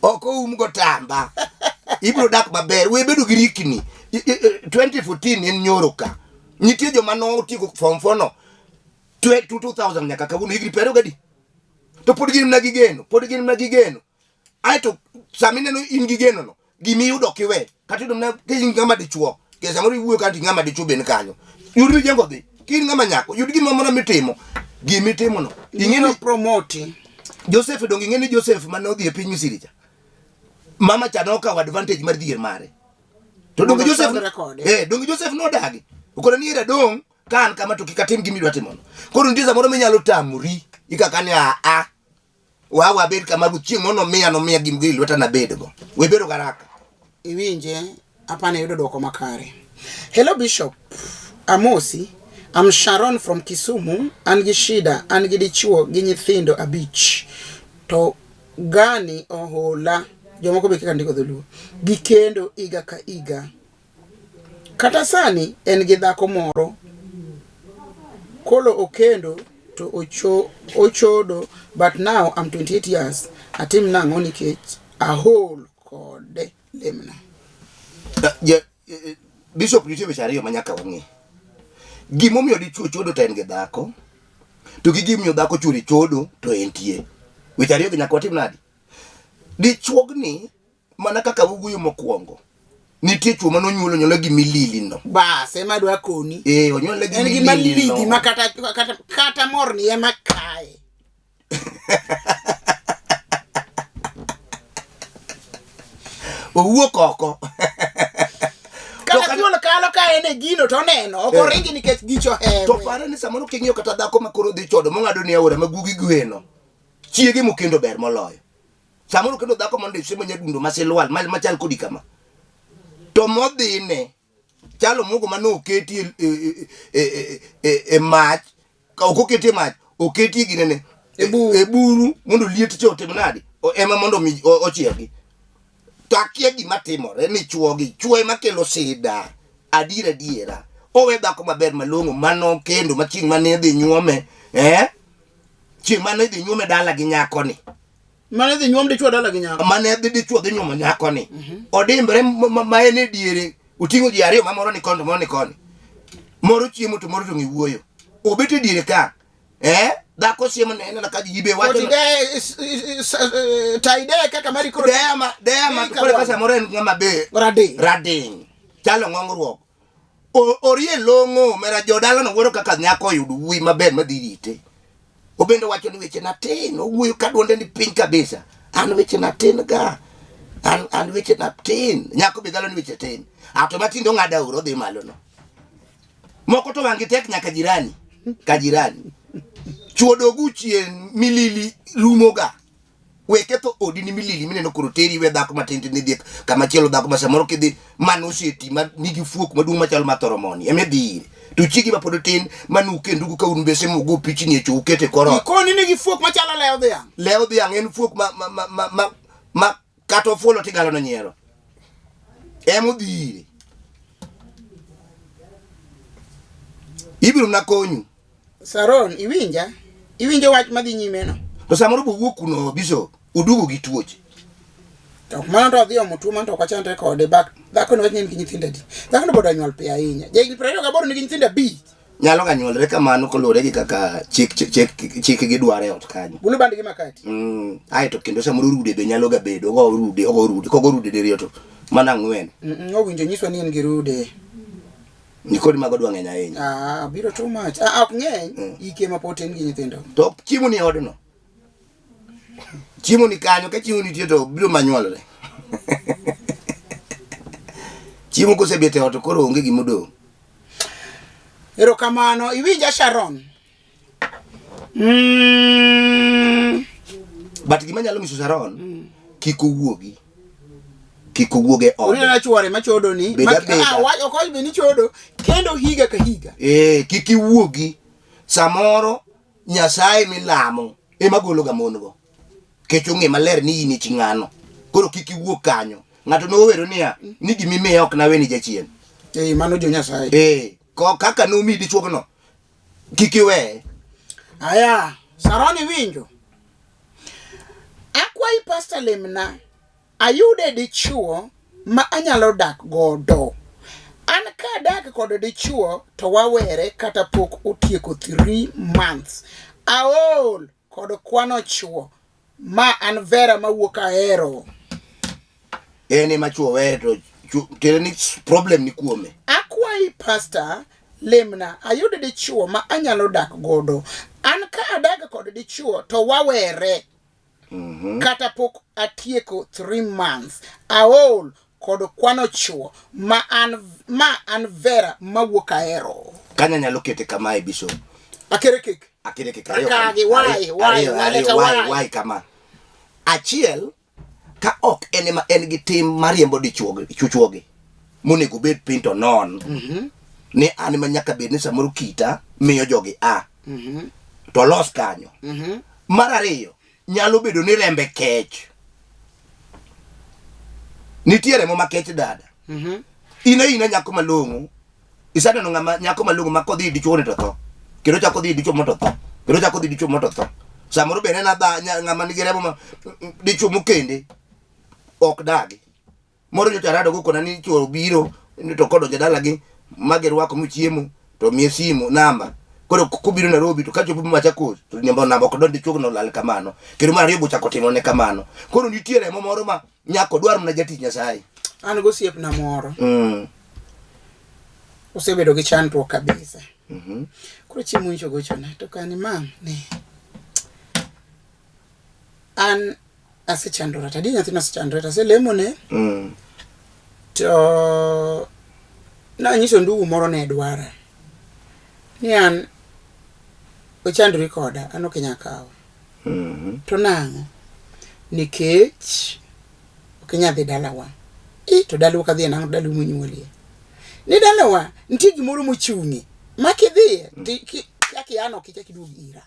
Oko go tamba. Ibiro dak maber. We bedo gi rikni. 2014 en nyoro ka. Nitie joma no otieko form 4 no 2000 nyaka kawuono higni 20 gadi. To pod gin na gigeno. Aito samine no in gigeno no. Gimi yudo kiwe. Kati do na kin ngama dichuo. Ke samoro iwuo kanti ngama dichuo ben kanyo. Yudi jengo dhi. Kin ngama nyako. Yudi gima mona mitimo. Gimitimo no. Ingeni promote. Joseph dongi ngeni Joseph manodhi e piny Misri cha. Mama cha noka advantage mar dhier mare. To dongi Joseph dongi Joseph no dagi. Ukora ni era dong kan kama to kikatim gimi dwa timo. Koro ndiza moro menyalo tamuri ikakani wa bed kama chieng mono miya gimgi lweta na bedgo. We bedo garaka. Iwinje apane yudo dwoko makare. Hello Bishop. Amosi. I'm Sharon from Kisumu. An gi shida, an gi dichuo gi nyithindo 5. To gani ohola jomoko be kika ndiko dholuo. Gikendo iga ka iga. Kata sani en gi dhako moro. Kolo okendo to ochodo, but now I'm 28 years. Atim nang'o nikech ahol kode lemna. Bishop nitie weche ariyo manyaka wang'e. Gimomiyo dichuo chodo to en gi dhako, to gi gimomiyo dhako churi chodo to entie. Weche ariyo nyaka watim nadi. Dichuogni mana kaka wuoyo mokwongo. Nitie chuo mano nyuolo gi milili no. Bas ema dwa koni. Onyuole gi milili no. En gi milili ma kata morni ema kae. Owuok oko. Kala thuolo kalo ka ene gino to neno oko ringi nikech gicho hewe. To pare ni samoro king'iyo kata dhako makoro dhi chodo mong'ado ni aora magugi gweno. Chiege mokendo ber moloyo. Samoro kendo dhako mondo isemo nyadundo masilwal machal kodi kama. To modhine chalo mugo mano oketi e mach ka okoketi e mach oketi ginene e buru mondo liet chote mnadi ema mondo ochiegi. To akia gima timore ni chuo makelo sida adiera owe dhako maber malong'o mano kendo machieng' mane dhi nyuome chieng' mane dhi nyuome dala gi nyako ni mane dhi nyuom dichuo dala gi nyako mane dhi dichuo dhi nyuomo nyako ni odimbre ma en e diere uting'o ji ariyo ma moro ni koni moro ni koni moro chiemo to moro to ngi wuoyo obet e diere ka dhako siemo ne en ka jibe wacho taide kaka mari koro dema kore kasa moro en ngama be rading chalo ng'ongruok orie longo mera jodala no wuoro kaka nyako oyudo wuoyi maber madhi rite obende wacho ni weche na tin owuoyo ka duonde ni piny kabisa an weche na tin ga an weche na tin nyako be galo ni weche tin ato matindo ng'ada uro dhi malo no moko to wangi tek nyaka jirani ka jirani chuodo guchien milili rumoga weke to odi ni milili mineno koro teri we dhako matindi ni dhiek kama chielo dhako ma samoro kidhi manoseti ma nigi fuok maduong' machalo matoromoni eme dhire to chigi ma pod tin manuke ndugu ka un bese mugo pichni e chukete koro ikoni nigi fuok machalo leo dhiang en fuok ma kato fuolo tigalo no nyiero emo dhire ibiro na konyu Saron iwinjo wach madhi nyime no to samoro buwuok kuno biso udugo gi tuoche to mano to dhi omo tuo man to kwachante kode bak dhako no wachni gi nyithindo di dhako no bodo nyuol pe ahinya jegi 28 nigi nyithindo bi nyalo ga nyuolre kamano kolore gi kaka chik gi dware ot kanyo bulu band gi makati ai to kendo samoro rude be nyalo ga bedo go rude deriyo to mana ngwen owinjo nyiswa ni en gi rude ni kodi mago dwa ng'eny ahinya biro too much ok ng'eny ike ma poten gi nyithindo to chiemo ni odno chiemo ni kanyo ka chiemo ni tie to biro manyuolre chiemo kosebete ot koro onge gimodong erokamano iwinja Sharon but gima nyalo miso Sharon kik owuogi ode orina chuore machodo ni wacho ko be ni chodo kendo higa ka higa kik iwuogi samoro Nyasaye milamo ema golo ga mongo kech ong'e maler ni in chi ng'ano koro kik iwuok kanyo ng'ato no wero niya ni gimimiye ok na weni jachien mano jo Nyasaye ko kaka no mi dichuo no kik iwe aya Saroni winjo akwai pastor lemna ayude dichuo ma anyalo dak godo an ka dak kod dichuo to wawere kata pok otieko 3 months aol kod kwano chuo ma an vera mawuok ahero ene machuo weto tere ni problem ni kuome akwai pastor lemna ayude dichuo ma anyalo dak godo an ka adak kod dichuo to wawere kata pok atieko 3 months aol kod kwano chuo ma an vera mawuok ahero kanya nyalo kete kama e biso akere kake why kama achiel ka ok enema en gi tim mariembo chuchuoge monego bed pinto non ni an ma nyaka bed ni samoro kita miyo jogi to los kanyo mar ariyo nyalo bedo ni rembe kech nitiere mo makech dada ina nyako malongo isana no ngama nyako malongo makodhi dichuo to tho kendo chako dhi dichuo moto tho kendo chako dhi dichuo moto tho samoro bene na da ngama nigi remo dichuo mokende ok dagi moro jotarado go kona ni chuo biro to kodo jadala gi magerwako muchiemo to mie simu namba koro kubiro Nairobi to kachopo Machakos to nyamba namba ok don dichuo no lal kamano kendo mar ribo chako timo ne kamano koro nitiere mo moro ma nyako dwaro na jatich Nyasaye an go siep na moro osebedo gi chandruok kabisa koro chiemo ncho gochona to kani mam ne an asechandora tadi nyathina asechandora aselemone to na nyiso ndugu moro ne dwara ni an ochandri koda an ok nyakawa to nang'o nikech ok nyadhi dalawa to dalawa kadhi nang'o dalawa munyuolie ni dalawa nitie gimoro mochung'e makidhie kaki ano kichaki duogi ira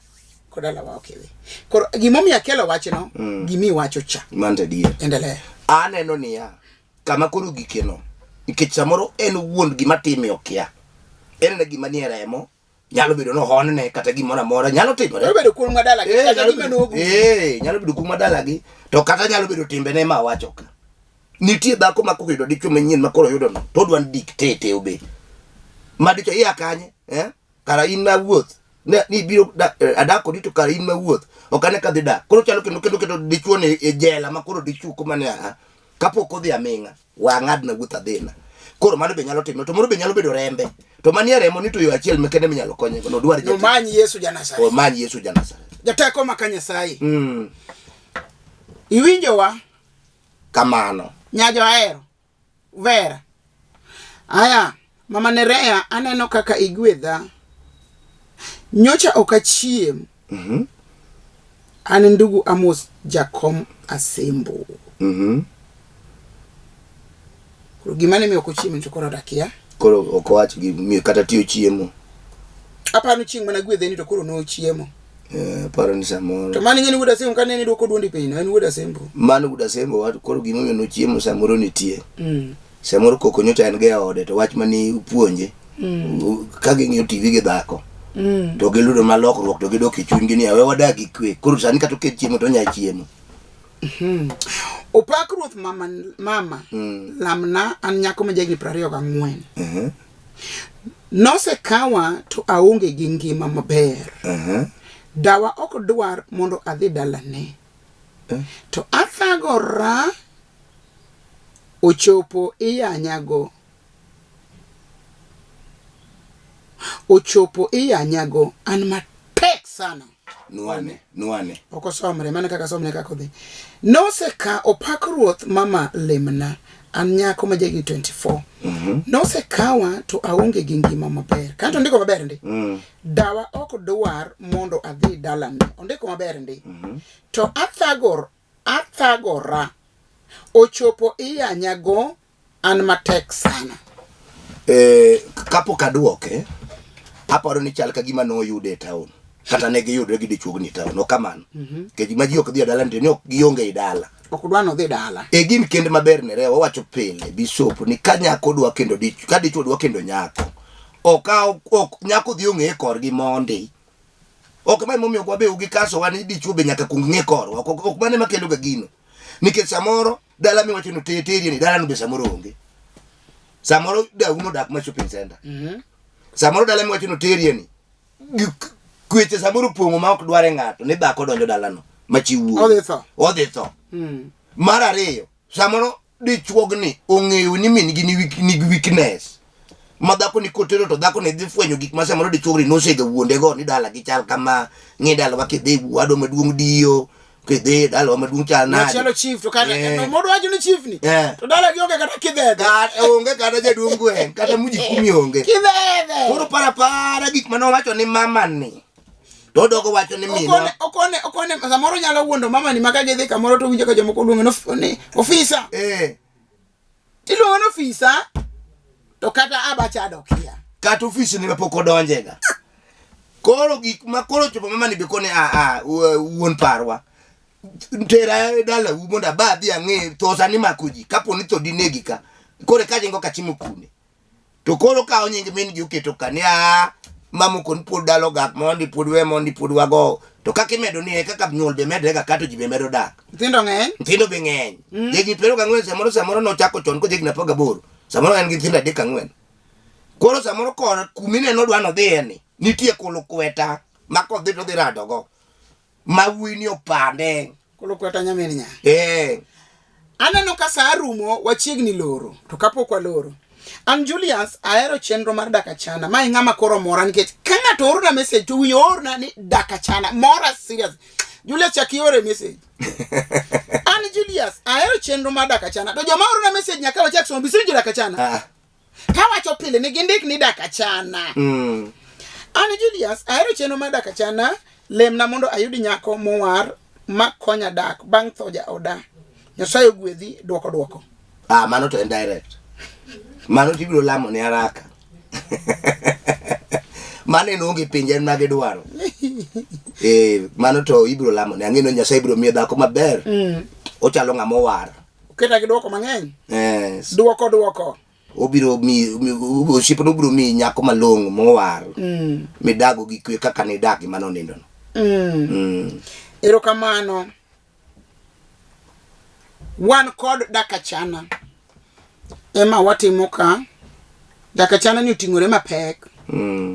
kodalawa okewe koro gimomiyo akelo wachno gimi wacho cha mante die endelea aneno niya kama koro gikeno nikech samoro en wuon gima time okia en na gima nie remo nyalo bedo no honne kata gimoro amora nyalo timore bedo kuom madala kata gima nogu nyalo bedo kuom madala gi to kata nyalo bedo timbe ne ma wacho ka nitie dhako ma koyudo dichwo manyien ma koro yudo no to odwan dictate obe ma dicho iya kanye kara in ma wuoth ni biro adako dito kara in ma wuoth okane ka dhi dak koro chalo kendo dichwo ne e jela ma koro dichuko mane kapok odhi aminga wang'ad na wuoth adhina koro mano be nyalo timo to moro be nyalo bedo rembe to manie remo ni to yo achiel mekende minyalo konye no dwar no manyi Yesu Janasari manyi Yesu Janasari jateko ma Nyasaye iwinjowa kamano nyajo ahero Vera aya mama Nerea aneno kaka igwedha nyocha okachiem an ndugu Amos Jakom Asembo gimane mi okochiem to koro dakia koro okowach gi kata tiyo chiemo apano chieng mana gwedhe ni to koro no chiemo paro ni samoro to mani ngeni wuda Sembo kanene dwoko duondi piny en wuda Sembo mano wuda Sembo wat koro gimomiyo no chiemo samoro nitie samoro koko nyocha en ge ode to wach mani puonje ka ging'iyo TV gi dhako to giludo malokruok to gidok e chunygi ni awe wadagi kwe koro sani kata oket chiemo to nya chiemo opak ruoth mama lamna an nyako ma jagni 24 nosekawa to aonge gi ngima maber dawa ok dwar mondo adhi dalane to athagora ochopo iyanyago an matek sana nuane oko somre mane kaka somne kako dhi noseka opak ruoth mama lemna an nyako ma jagi 24 nosekawa to aonge gi ngima maber kanto ndiko maber ndi dawa ok dwar mondo adhi dalane ondiko maber ndi to athagora ochopo iyanyago an matek sana kapok aduoke aparo ni chal ka gima no yude e town kata ne giyudre gi dichuogni town no kamano ke gima ji ok dhi dala ni ok gionge i dala ok dwano dhi dala e gin kende maber ne rewa wacho pile bishop ni ka nyako dwa kendo dichuo ka dichuo dwa kendo nyako ok nyako dhi ong'e korgi mondi ok mai momiyo kwa be ugi kaso wani dichuo be nyaka kung ng'e korwa ok mane makelo ga gino nikech samoro dala mi wacho no teteri ni dala no be samoro onge samoro da uno dak ma shopping center samoro dala mi wacho no teri ni kweche samoro pongo ma ok dware ng'ato ni dhako donjo dala no machiwu odhi tho mar ariyo samoro dichuogni ong'eyo ni min gi ni weakness ma dhako ni kotero to dhako ni dhi fwenyo gik ma samoro dichuogni nosega wuonde go ni dala gi chal kama ng'i dala wa kidhi wado maduong' diyo kidhi dala maduong' chal nade chalo chief to kana no modo wacho ni chief ni to dala gi onge kata kidhedhe onge kata jaduong' gweng kata muji kumi onge kidhedhe koro para gik mano wacho ni mama ni to dogo wacho ni mino okone samoro nyalo wuondo mama ni maka gidhi kamoro to winjo ka jomoko luongo ni ofisa iluongo no ofisa to kata abacha dokia kata ofisi ni mapok odonjega koro gik ma koro chopo mama ni bikone wuon parwa tera dala umonda baadhi ang'e to sani makuji kapo ni to dinegi ka kore ka jingo kachimo kune to koro ka onyingi min gi uketo kania mamu kon pod dalo gak mondi pod wago to kaka imedo ni kaka nyuol be medre ga kato ji be medo dak tindo be ng'eny jegi 24 samoro no chako chon ko jegi na 18 samoro en gi tinda 4 koro samoro kor kumine no dwano dhi ni nitie kolo kweta mako dhi to dhi rado go mawini opande kolo kweta nyamin nya aneno ka sa rumo wachiegni loro to kapok wa loro an Julius aero chenro mar dakachana mai ng'ama koro mora nikech ka ng'ato orna message to wiyo orna ni dakachana mora serious Julius chakiore message an Julius aero chenro mar dakachana to joma orna message nyaka wachak somo bisenjo dakachana ka wacho pile ni gindik ni dakachana an Julius aero chenro mar dakachana lemna mondo ayudi nyako mowar makonya dak bang' tho ja oda Nyasaye gwedhi dwoko mano to en direct mano tibiro lamo ne haraka mane no onge pinje na ge dwaro mano to ibiro lamo ne ang'eno Nyasaye ibiro miyo dhako maber ochalo ng'ama owar oketa gi dwoko mang'eny dwoko obiro mi osiepno obiro mi nyako malong'o mowar midago gi kwe kaka nidagi mano nindo no. Erokamano. Wan kod dakachana ema watimo ka. Dakachana ni oting'ore mapek.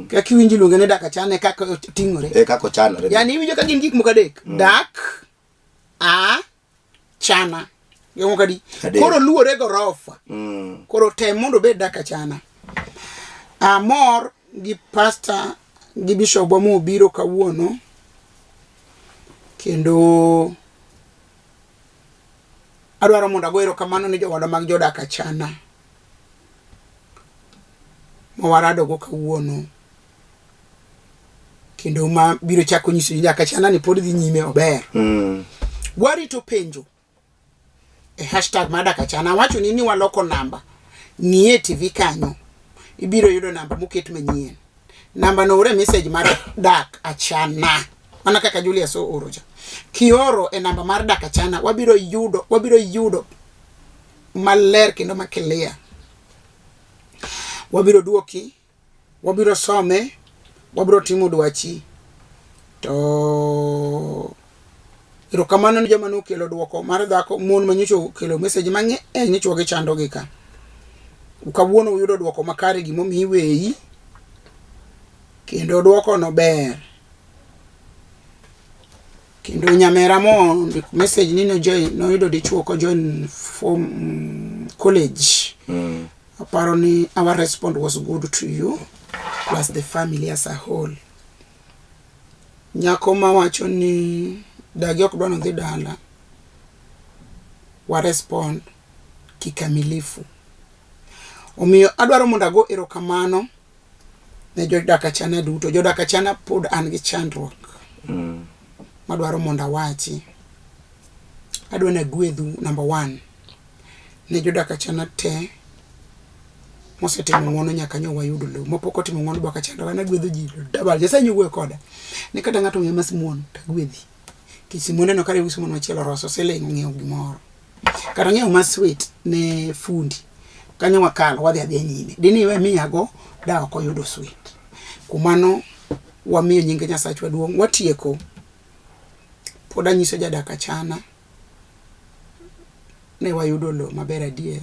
Kaka iwinjo luonge ne dakachana kaka oting'ore. Kaka chanore. Yani iwinjo ka gin gik moko adek. Dak, chana. Yo kadi. Koro luore gorofa. Koro tem mondo bed dakachana. Amor gi pastor gi bishop wa mo biro kawuono. Kendo adwaro mondo ago erokamano ne jowada mag jodakachana. Mawarado go kawuono. Kendo ma biro chako nyiso dakachana ni pod dhi nyime ober. Warito penjo. Hashtag madakachana wacho ni waloko namba. Ng'iye TV kanyo. Ibiro yudo namba moket manyien. Namba no ore message mar dak achana. Mana kaka Julius oroja. Kioro e namba mar dakachana wabiro yudo maler kendo makelia. Wabiro duoki, wabiro some, wabiro timo dwachi. To erokamano ni joma nokelo duoko mar dhako mon manyicho kelo message mang'eny chwo gi chando gi ka. Ukawuono uyudo duoko makare gimomi weyi. Kendo duoko no ber. Kendo nyamera mo message ni no yudo dichuo ko join from college. Apparently our response was good to you plus the family as a whole. Nyako mawacho ni dagi ok dwano dhi dala. Wa respond kikamilifu. Omiyo adwaro mondo ago erokamano ne jodakachana duto. Jodakachana pod an gi chandruok. Madwaro mondo awachi. Adwa na gwedhu number 1. Ne jodakachana te mosetimo ng'wono nyaka nyo wayudo lo. Mopoko timo ng'wono baka chanda wana gwedho ji. Dabal jasa nyuwe koda. Ni kata ng'ato ng'e masimuon ta gwedhi. Kisimone no kare usimon machielo roso sele ng'eyo gimoro. Kata ng'eyo masweet ne fundi. Kanyo wakalo wadhi adhi nyime. Dini we miyago da ok oyudo sweet. Kumano wamiyo nyinge Nyasachwa duong'. Watieko. Poda nyiso jadakachana ne wayudo lo maber adier.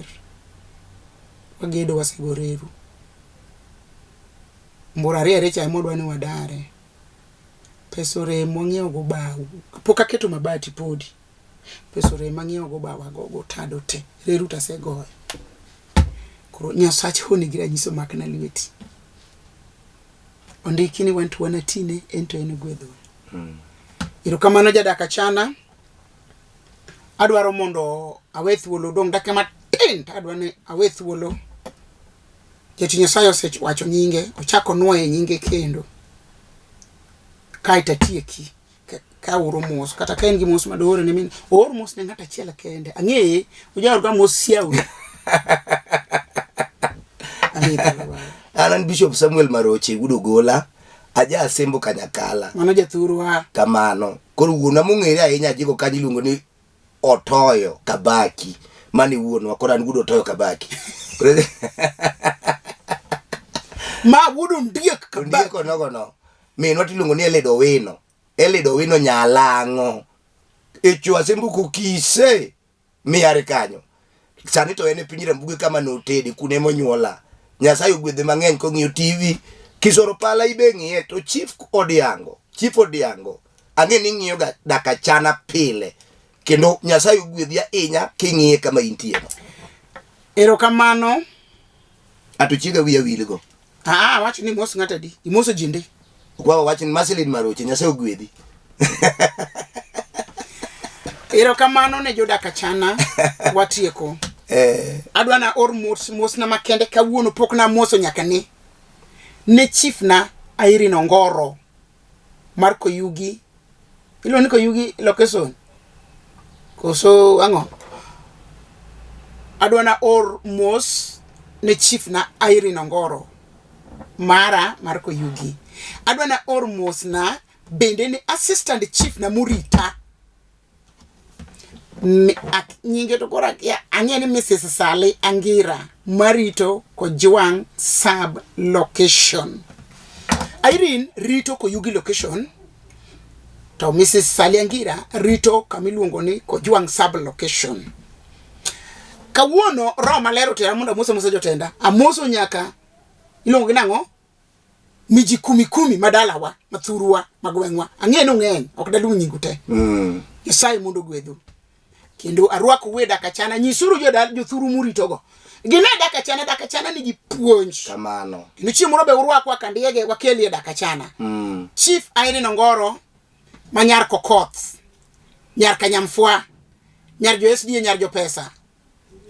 Wagedo wasegoreru. Mbura riere cha modwa ni wadare. Pesore mong'iewo go bawu. Poka keto mabati podi. Pesore mang'iewo go bawa go tado te. Reru tasegoyo. Koro Nyasachwa onigi nyiso makna lweti. Ondikini went wana tine ento eno gwedho. Erokamano jadakachana. Adwaro mondo awe thuolo dong dake matin adwa ni awe thuolo. Jeti Nyasaye osewacho nyinge, ochako nuoye nyinge kendo. Kaita tieki ka uro mos kata ka en gi mos madore ne min or mos ne ngata chiela kende. Ang'eye ujaor ga mos siawu. Anan Bishop Samuel Maroche gudo gola. Aja sembo kanyakala. Mano jathuru wa. Kamano. Koro wuona mong'ere ahinya jiko kanyi luongo ni Otoyo Kabaki. Mani wuonwa koro an gudo Otoyo Kabaki. Ma wudu ndiek Kabaki. Ndieko nogono. Minwa tiluongo ni Eledo Wino. Eledo Wino Nyalang'o. Echwa sembo kukise. Miyare kanyo. Sani to ene pinyira mbuge kama notedi kune monyuola. Nyasaye ogwedhe mang'eny kong'iyo TV. Kisoro pala ibe ng'iye to Chief Odiango ang'e ni ng'iyo ga dakachana pile kendo Nyasaye ogwedhi ahinya king'iye kama intie. Erokamano. Atuchiga wiya wilgo. Wacho ni mos ng'ata di. Imoso jinde. Kwa wacho ni Marcelin Maroche Nyasaye ogwedhi. Erokamano ne jodakachana watieko. Adwa na or mos na makende kawuono pok na moso nyaka ni. Ne chief na Irene Ongoro Marco Yugi ilo niko Yugi location koso ang'o adwana or mos ne chief na Irene Ongoro mara Marco Yugi adwana or mos na bende ni assistant chief na Murita nyinge to kora ya ang'e ni Mrs. Sally Angira marito Kojwang sub location. Irene rito Koyugi location, to Mrs. Sally Angira rito kamiluongo ni Kojwang sub location. Kawuono Roma lero tera mondo amoso jotenda. Amoso nyaka ilongo ginango miji 10 madalawa, mathuruwa, magwengwa. Ang'eno ng'eny, ok dalu nyingu te. Nyasaye mondo gwedhu. Kendo arwako we Dakachana, nyisuru jothuru muritogo. Gine Dakachana nigi puonj. Kamano. Kendo chiemo robe urwako akandiege wakeli Dakachana. Chief Irene Ongoro, manyar Kokoth, nyar Kanyamfua, nyar jo SDA, nyar jo pesa.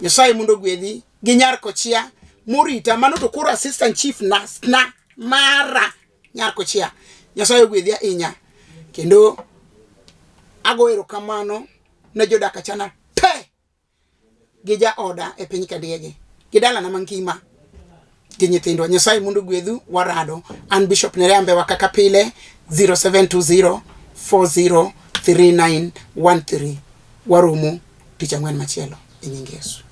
Nyasaye mondo gwedhi, gi nyar Kochia, murita, mano to koro assistant chief na mara nyar Kochia. Nyasaye gwedhi ahinya. Kendo agoero kamano ne jo Dakachana te gi ja oda e piny Kadiege gi dala na mangima gi nyithindo. Nyasaye mondo gwedhu, warado. An Bishop Nerembe wa kaka pile 0720 403913. Warumo tich ang'wen machielo e nying Yesu.